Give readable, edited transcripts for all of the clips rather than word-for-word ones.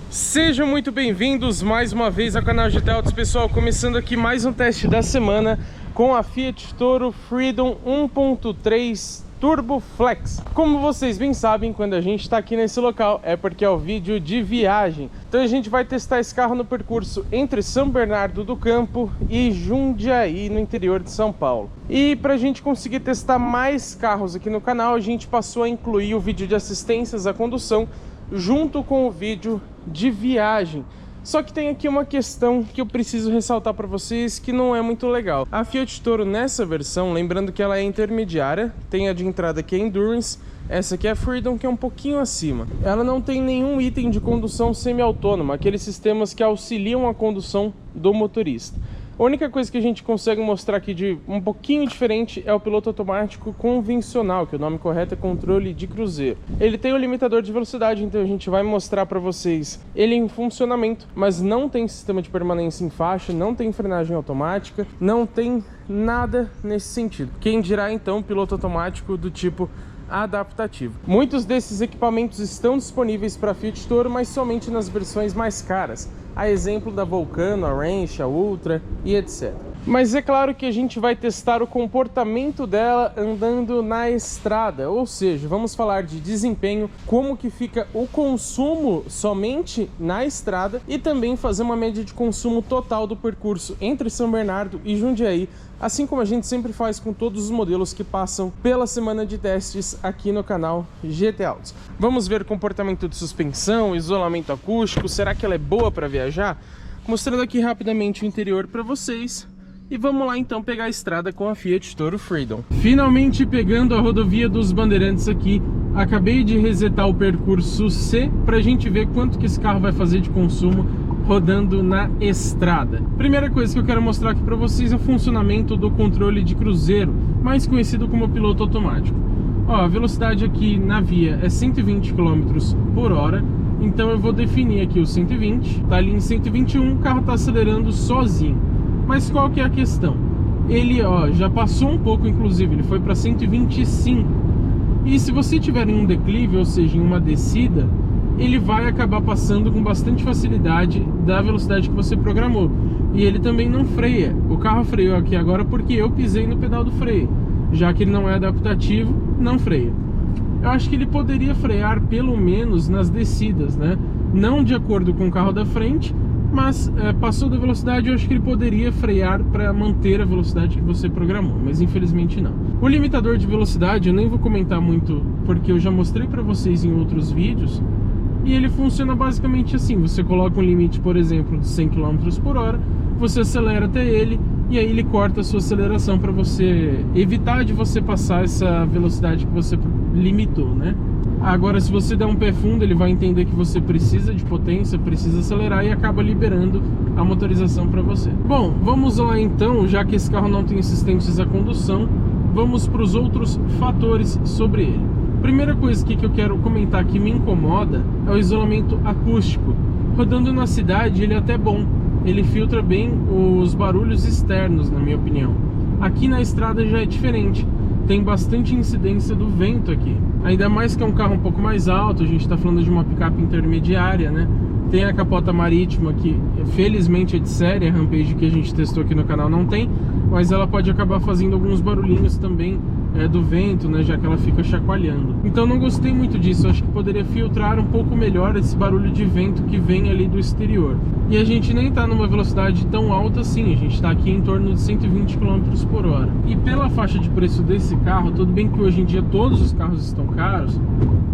Sejam muito bem-vindos mais uma vez ao canal GT Autos, pessoal. Começando aqui mais um teste da semana com a Fiat Toro Freedom 1.3 Turbo Flex. Como vocês bem sabem, quando a gente está aqui nesse local é porque é o vídeo de viagem. Então a gente vai testar esse carro no percurso entre São Bernardo do Campo e Jundiaí, no interior de São Paulo. E para a gente conseguir testar mais carros aqui no canal, a gente passou a incluir o vídeo de assistências à condução junto com o vídeo de viagem. Só que tem aqui uma questão que eu preciso ressaltar para vocês que não é muito legal. A Fiat Toro nessa versão, lembrando que ela é intermediária, tem a de entrada que é Endurance, essa aqui é a Freedom, que é um pouquinho acima. Ela não tem nenhum item de condução semi-autônoma, aqueles sistemas que auxiliam a condução do motorista. A única coisa que a gente consegue mostrar aqui de um pouquinho diferente é o piloto automático convencional, que o nome correto é controle de cruzeiro. Ele tem o limitador de velocidade, então a gente vai mostrar para vocês ele em funcionamento, mas não tem sistema de permanência em faixa, não tem frenagem automática, não tem nada nesse sentido. Quem dirá então piloto automático do tipo adaptativo. Muitos desses equipamentos estão disponíveis para Fiat Toro, mas somente nas versões mais caras, a exemplo da Vulcano, a Range, a Ultra e etc. Mas é claro que a gente vai testar o comportamento dela andando na estrada, ou seja, vamos falar de desempenho, como que fica o consumo somente na estrada e também fazer uma média de consumo total do percurso entre São Bernardo e Jundiaí, assim como a gente sempre faz com todos os modelos que passam pela semana de testes aqui no canal GT Autos. Vamos ver o comportamento de suspensão, isolamento acústico, será que ela é boa para viajar? Mostrando aqui rapidamente o interior para vocês. E vamos lá então pegar a estrada com a Fiat Toro Freedom. Finalmente pegando a rodovia dos Bandeirantes aqui. Acabei de resetar o percurso C para a gente ver quanto que esse carro vai fazer de consumo rodando na estrada. Primeira coisa que eu quero mostrar aqui para vocês é o funcionamento do controle de cruzeiro, mais conhecido como piloto automático. Ó, a velocidade aqui na via é 120 km por hora. Então eu vou definir aqui o 120, tá ali em 121, o carro tá acelerando sozinho. Mas qual que é a questão? Ele já passou um pouco, inclusive, ele foi para 125. E se você tiver em um declive, ou seja, em uma descida, ele vai acabar passando com bastante facilidade da velocidade que você programou. E ele também não freia. O carro freou aqui agora porque eu pisei no pedal do freio. Já que ele não é adaptativo, não freia. Eu acho que ele poderia frear pelo menos nas descidas, né? Não de acordo com o carro da frente, mas passou da velocidade, eu acho que ele poderia frear para manter a velocidade que você programou, mas infelizmente não. O limitador de velocidade eu nem vou comentar muito, porque eu já mostrei para vocês em outros vídeos, e ele funciona basicamente assim: você coloca um limite, por exemplo, de 100 km por hora, você acelera até ele, e aí ele corta a sua aceleração para você evitar de você passar essa velocidade que você limitou, né? Agora, se você der um pé fundo, ele vai entender que você precisa de potência, precisa acelerar e acaba liberando a motorização para você. Bom, vamos lá então, já que esse carro não tem assistentes à condução, vamos para os outros fatores sobre ele. Primeira coisa que eu quero comentar que me incomoda é o isolamento acústico. Rodando na cidade ele é até bom, ele filtra bem os barulhos externos, na minha opinião. Aqui na estrada já é diferente. Tem bastante incidência do vento aqui. Ainda mais que é um carro um pouco mais alto, a gente está falando de uma picape intermediária, né? Tem a capota marítima que, felizmente, é de série, a Rampage que a gente testou aqui no canal não tem, mas ela pode acabar fazendo alguns barulhinhos também do vento, né? Já que ela fica chacoalhando. Então não gostei muito disso, acho que poderia filtrar um pouco melhor esse barulho de vento que vem ali do exterior. E a gente nem está numa velocidade tão alta assim, a gente está aqui em torno de 120 km por hora. E pela faixa de preço desse carro, tudo bem que hoje em dia todos os carros estão caros,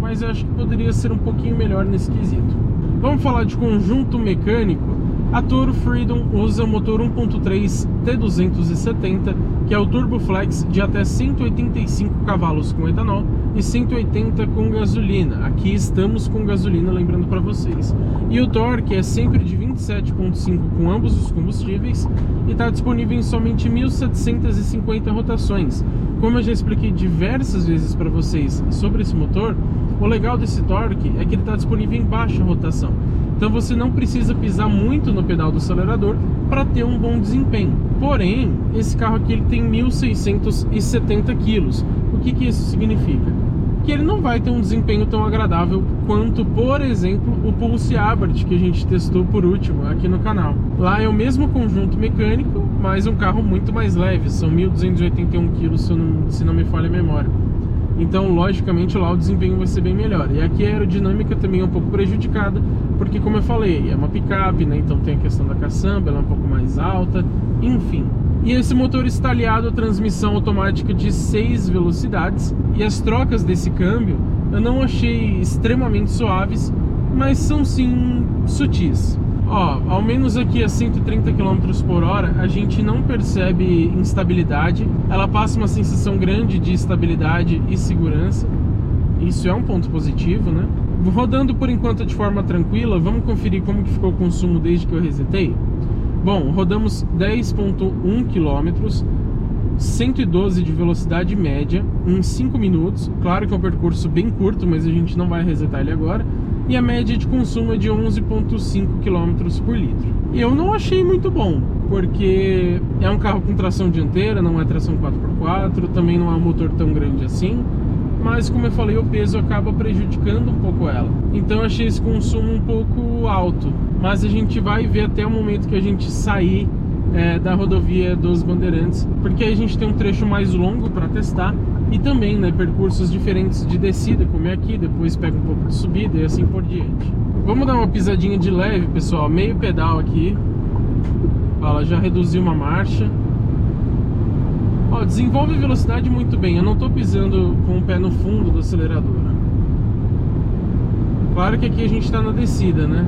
mas eu acho que poderia ser um pouquinho melhor nesse quesito. Vamos falar de conjunto mecânico. A Toro Freedom usa o motor 1.3 T270, que é o Turbo Flex de até 185 cavalos com etanol e 180 com gasolina. Aqui estamos com gasolina, lembrando para vocês. E o torque é sempre de 27,5 com ambos os combustíveis e está disponível em somente 1.750 rotações. Como eu já expliquei diversas vezes para vocês sobre esse motor, o legal desse torque é que ele está disponível em baixa rotação. Então você não precisa pisar muito no pedal do acelerador para ter um bom desempenho. Porém, esse carro aqui ele tem 1.670 kg. O que isso significa? que ele não vai ter um desempenho tão agradável quanto, por exemplo, o Pulse Abarth, que a gente testou por último aqui no canal. Lá é o mesmo conjunto mecânico, mas um carro muito mais leve, são 1.281 kg, se não me falha a memória. Então, logicamente, lá o desempenho vai ser bem melhor. E aqui a aerodinâmica também é um pouco prejudicada, porque, como eu falei, é uma picape, né? Então tem a questão da caçamba, ela é um pouco mais alta, enfim. E esse motor está aliado à transmissão automática de 6 velocidades. E as trocas desse câmbio eu não achei extremamente suaves, mas são sim sutis. Ó, ao menos aqui a 130 km por hora a gente não percebe instabilidade. Ela passa uma sensação grande de estabilidade e segurança. Isso é um ponto positivo, né? Rodando por enquanto de forma tranquila, vamos conferir como que ficou o consumo desde que eu resetei. Bom, rodamos 10,1 km, 112 de velocidade média em 5 minutos. Claro que é um percurso bem curto, mas a gente não vai resetar ele agora. E a média de consumo é de 11,5 km por litro. E eu não achei muito bom, porque é um carro com tração dianteira, não é tração 4x4, também não é um motor tão grande assim. Mas, como eu falei, o peso acaba prejudicando um pouco ela. Então eu achei esse consumo um pouco alto. Mas a gente vai ver até o momento que a gente sair da rodovia dos Bandeirantes, porque aí a gente tem um trecho mais longo para testar e também, né, percursos diferentes de descida, como é aqui, depois pega um pouco de subida e assim por diante. Vamos dar uma pisadinha de leve, pessoal, meio pedal aqui. Ela já reduziu uma marcha. Ó, desenvolve velocidade muito bem. Eu não estou pisando com o pé no fundo do acelerador. Claro que aqui a gente está na descida, né?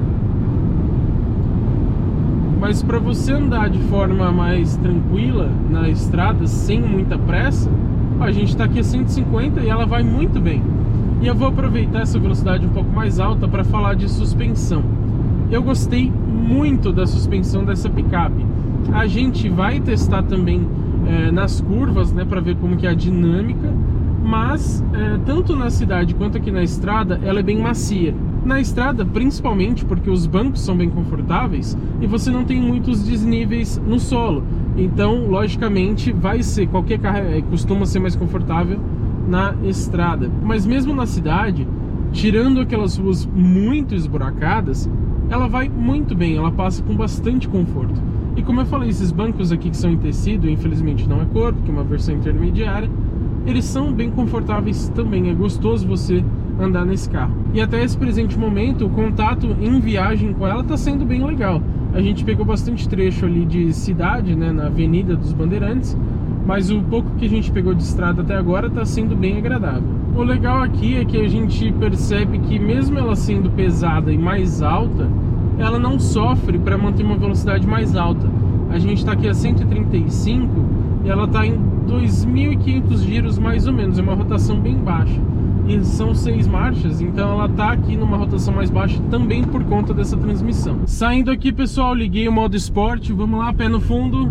Mas para você andar de forma mais tranquila na estrada, sem muita pressa, ó, a gente está aqui a 150 e ela vai muito bem. E eu vou aproveitar essa velocidade um pouco mais alta para falar de suspensão. Eu gostei muito da suspensão dessa picape. A gente vai testar também nas curvas, né, para ver como que é a dinâmica, mas tanto na cidade quanto aqui na estrada ela é bem macia. Na estrada, principalmente porque os bancos são bem confortáveis e você não tem muitos desníveis no solo. Então, logicamente, qualquer carro costuma ser mais confortável na estrada. Mas mesmo na cidade, tirando aquelas ruas muito esburacadas, ela vai muito bem, ela passa com bastante conforto. E como eu falei, esses bancos aqui que são em tecido, infelizmente não é cor, porque é uma versão intermediária, eles são bem confortáveis também, é gostoso você andar nesse carro. E até esse presente momento, o contato em viagem com ela está sendo bem legal. A gente pegou bastante trecho ali de cidade, né, na Avenida dos Bandeirantes, mas o pouco que a gente pegou de estrada até agora está sendo bem agradável. O legal aqui é que a gente percebe que mesmo ela sendo pesada e mais alta, ela não sofre para manter uma velocidade mais alta. A gente está aqui a 135 e ela está em 2.500 giros mais ou menos, é uma rotação bem baixa. E são 6 marchas, então ela tá aqui numa rotação mais baixa também por conta dessa transmissão. Saindo aqui, pessoal, liguei o modo esporte, vamos lá, pé no fundo.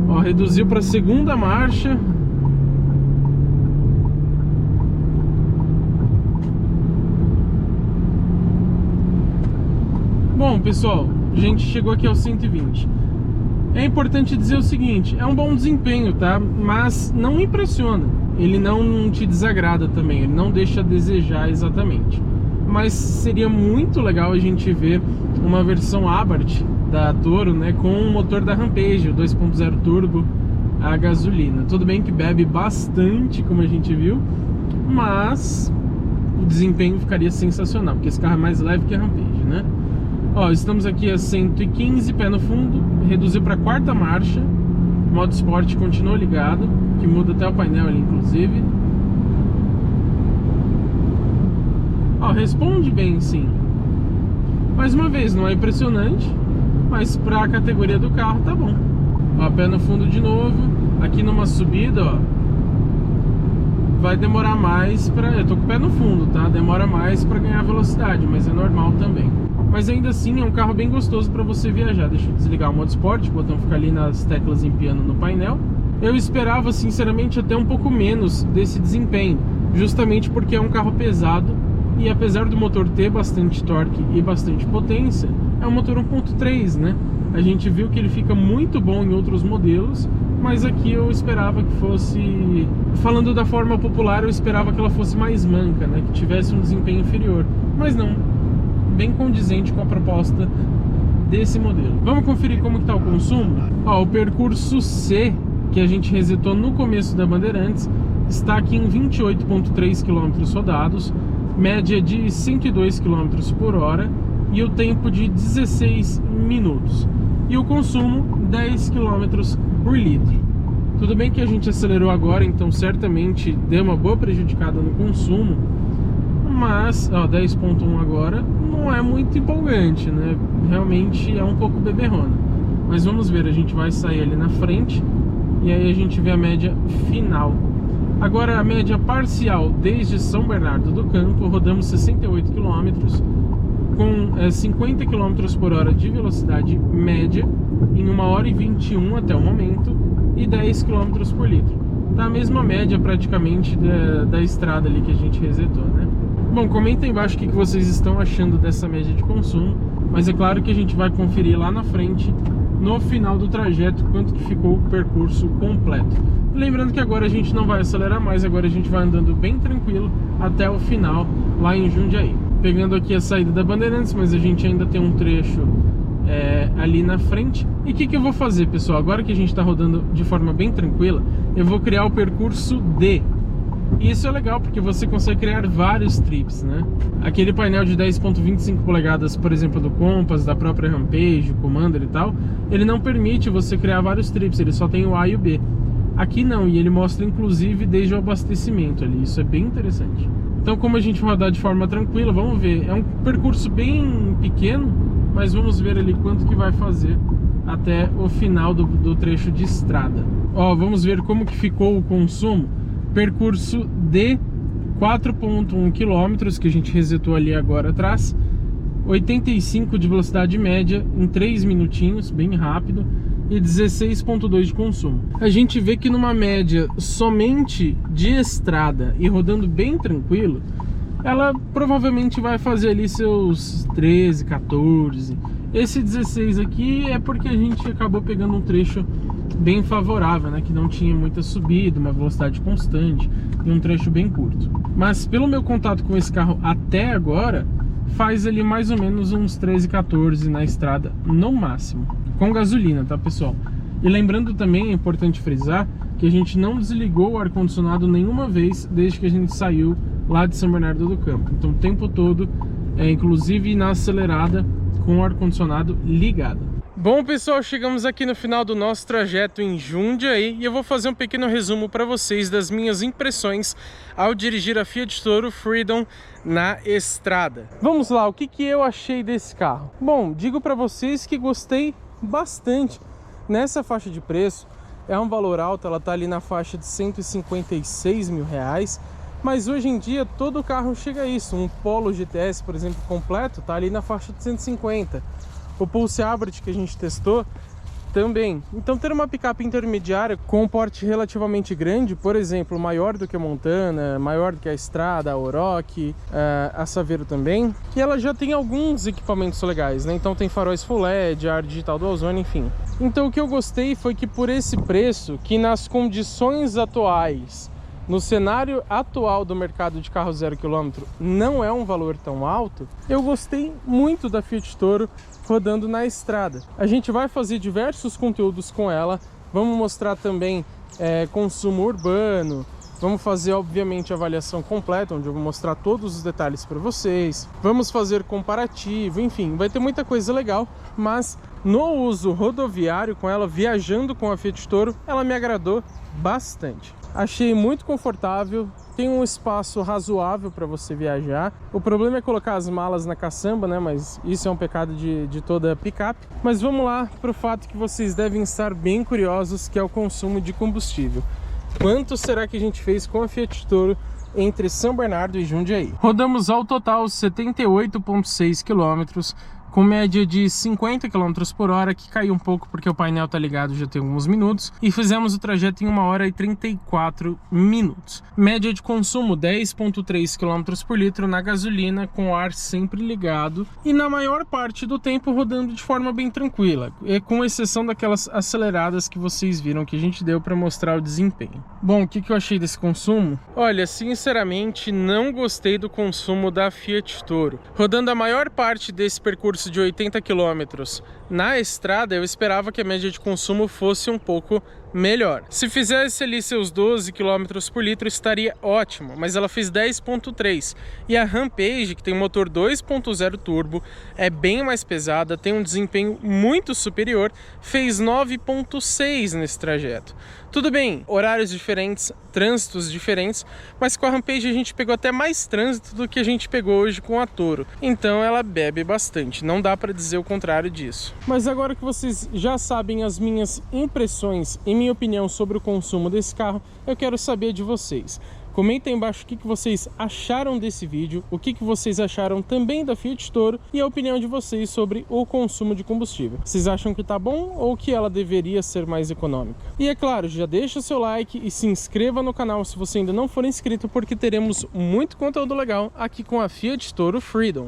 Ó, reduziu para a segunda marcha. Bom, pessoal, a gente chegou aqui aos 120. É importante dizer o seguinte, é um bom desempenho, tá? Mas não impressiona, ele não te desagrada também, ele não deixa a desejar exatamente. Mas seria muito legal a gente ver uma versão Abarth da Toro, né, com o motor da Rampage, o 2.0 turbo a gasolina. Tudo bem que bebe bastante, como a gente viu, mas o desempenho ficaria sensacional, porque esse carro é mais leve que a Rampage, né? Ó, estamos aqui a 115, pé no fundo, reduziu para a quarta marcha, modo esporte continua ligado, que muda até o painel ali, inclusive. Ó, responde bem, sim. Mais uma vez, não é impressionante, mas para a categoria do carro tá bom. Ó, pé no fundo de novo, aqui numa subida, ó, vai demorar mais para... Eu tô com o pé no fundo, tá? Demora mais para ganhar velocidade, mas é normal também. Mas ainda assim é um carro bem gostoso para você viajar. Deixa eu desligar o modo esporte, o botão fica ali nas teclas em piano no painel. Eu esperava sinceramente até um pouco menos desse desempenho, justamente porque é um carro pesado e apesar do motor ter bastante torque e bastante potência, é um motor 1.3, né? A gente viu que ele fica muito bom em outros modelos, mas aqui eu esperava que fosse, falando da forma popular, eu esperava que ela fosse mais manca, né, que tivesse um desempenho inferior, mas não, bem condizente com a proposta desse modelo. Vamos conferir como que tá o consumo? Ó, o percurso C, que a gente resetou no começo da Bandeirantes, está aqui em 28,3 km rodados, média de 102 km por hora e o tempo de 16 minutos. E o consumo 10 km por litro. Tudo bem que a gente acelerou agora, então certamente deu uma boa prejudicada no consumo, mas, ó, 10,1 agora não é muito empolgante, né? Realmente é um pouco beberrona. Mas vamos ver, a gente vai sair ali na frente e aí a gente vê a média final. Agora a média parcial desde São Bernardo do Campo, rodamos 68 km com 50 km por hora de velocidade média em 1h21 até o momento e 10 km por litro. Tá a mesma média praticamente da estrada ali que a gente resetou, né? Bom, comenta aí embaixo o que vocês estão achando dessa média de consumo, mas é claro que a gente vai conferir lá na frente, no final do trajeto, quanto que ficou o percurso completo. Lembrando que agora a gente não vai acelerar mais, agora a gente vai andando bem tranquilo até o final, lá em Jundiaí. Pegando aqui a saída da Bandeirantes, mas a gente ainda tem um trecho ali na frente. E o que eu vou fazer, pessoal? Agora que a gente está rodando de forma bem tranquila, eu vou criar o percurso D. E isso é legal porque você consegue criar vários trips, né? Aquele painel de 10,25 polegadas, por exemplo, do Compass, da própria Rampage, Commander e tal, ele não permite você criar vários trips, ele só tem o A e o B. Aqui não, e ele mostra inclusive desde o abastecimento ali, isso é bem interessante. Então, como a gente vai rodar de forma tranquila, vamos ver, é um percurso bem pequeno, mas vamos ver ali quanto que vai fazer até o final do trecho de estrada. Ó, vamos ver como que ficou o consumo. Percurso de 4,1 km que a gente resetou ali agora atrás, 85 de velocidade média em 3 minutinhos, bem rápido, e 16,2 de consumo. A gente vê que numa média somente de estrada e rodando bem tranquilo, ela provavelmente vai fazer ali seus 13, 14. Esse 16 aqui é porque a gente acabou pegando um trecho bem favorável, né, que não tinha muita subida, uma velocidade constante e um trecho bem curto. Mas pelo meu contato com esse carro até agora, faz ali mais ou menos uns 13, 14 na estrada no máximo, com gasolina, tá, pessoal? E lembrando também, é importante frisar, que a gente não desligou o ar-condicionado nenhuma vez desde que a gente saiu lá de São Bernardo do Campo. Então o tempo todo, inclusive na acelerada, com o ar-condicionado ligado. Bom, pessoal, chegamos aqui no final do nosso trajeto em Jundiaí e eu vou fazer um pequeno resumo para vocês das minhas impressões ao dirigir a Fiat Toro Freedom na estrada. Vamos lá, o que eu achei desse carro? Bom, digo para vocês que gostei bastante. Nessa faixa de preço, é um valor alto, ela tá ali na faixa de R$156 mil, mas hoje em dia todo carro chega a isso. Um Polo GTS, por exemplo, completo, tá ali na faixa de 150. O Pulse Hybrid que a gente testou também. Então ter uma picape intermediária com um porte relativamente grande, por exemplo, maior do que a Montana, maior do que a Strada, a Oroch, a Saveiro também, e ela já tem alguns equipamentos legais, né? Então tem faróis Full LED, ar digital do ozônio, enfim. Então o que eu gostei foi que por esse preço, que nas condições atuais, no cenário atual do mercado de carro 0 km, não é um valor tão alto, eu gostei muito da Fiat Toro rodando na estrada. A gente vai fazer diversos conteúdos com ela, vamos mostrar também consumo urbano, vamos fazer obviamente a avaliação completa, onde eu vou mostrar todos os detalhes para vocês, vamos fazer comparativo, enfim, vai ter muita coisa legal, mas no uso rodoviário com ela, viajando com a Fiat Toro, ela me agradou bastante. Achei muito confortável, tem um espaço razoável para você viajar. O problema é colocar as malas na caçamba, né? Mas isso é um pecado de toda picape. Mas vamos lá para o fato que vocês devem estar bem curiosos, que é o consumo de combustível. Quanto será que a gente fez com a Fiat Toro entre São Bernardo e Jundiaí? Rodamos ao total 78,6 km, com média de 50 km por hora, que caiu um pouco porque o painel tá ligado já tem alguns minutos, e fizemos o trajeto em 1 hora e 34 minutos. Média de consumo 10,3 km por litro na gasolina, com o ar sempre ligado, e na maior parte do tempo rodando de forma bem tranquila, com exceção daquelas aceleradas que vocês viram que a gente deu para mostrar o desempenho. Bom, o que eu achei desse consumo? Olha, sinceramente não gostei do consumo da Fiat Toro. Rodando a maior parte desse percurso de 80 km na estrada, eu esperava que a média de consumo fosse um pouco melhor. Se fizesse ali seus 12 km por litro estaria ótimo, mas ela fez 10,3. E a Rampage, que tem motor 2.0 turbo, é bem mais pesada, tem um desempenho muito superior, fez 9,6 nesse trajeto. Tudo bem, horários diferentes, trânsitos diferentes, mas com a Rampage a gente pegou até mais trânsito do que a gente pegou hoje com a Toro. Então ela bebe bastante, não dá para dizer o contrário disso. Mas agora que vocês já sabem as minhas impressões e minha opinião sobre o consumo desse carro, eu quero saber de vocês. Comenta aí embaixo o que vocês acharam desse vídeo, o que vocês acharam também da Fiat Toro e a opinião de vocês sobre o consumo de combustível. Vocês acham que tá bom ou que ela deveria ser mais econômica? E é claro, já deixa seu like e se inscreva no canal se você ainda não for inscrito, porque teremos muito conteúdo legal aqui com a Fiat Toro Freedom.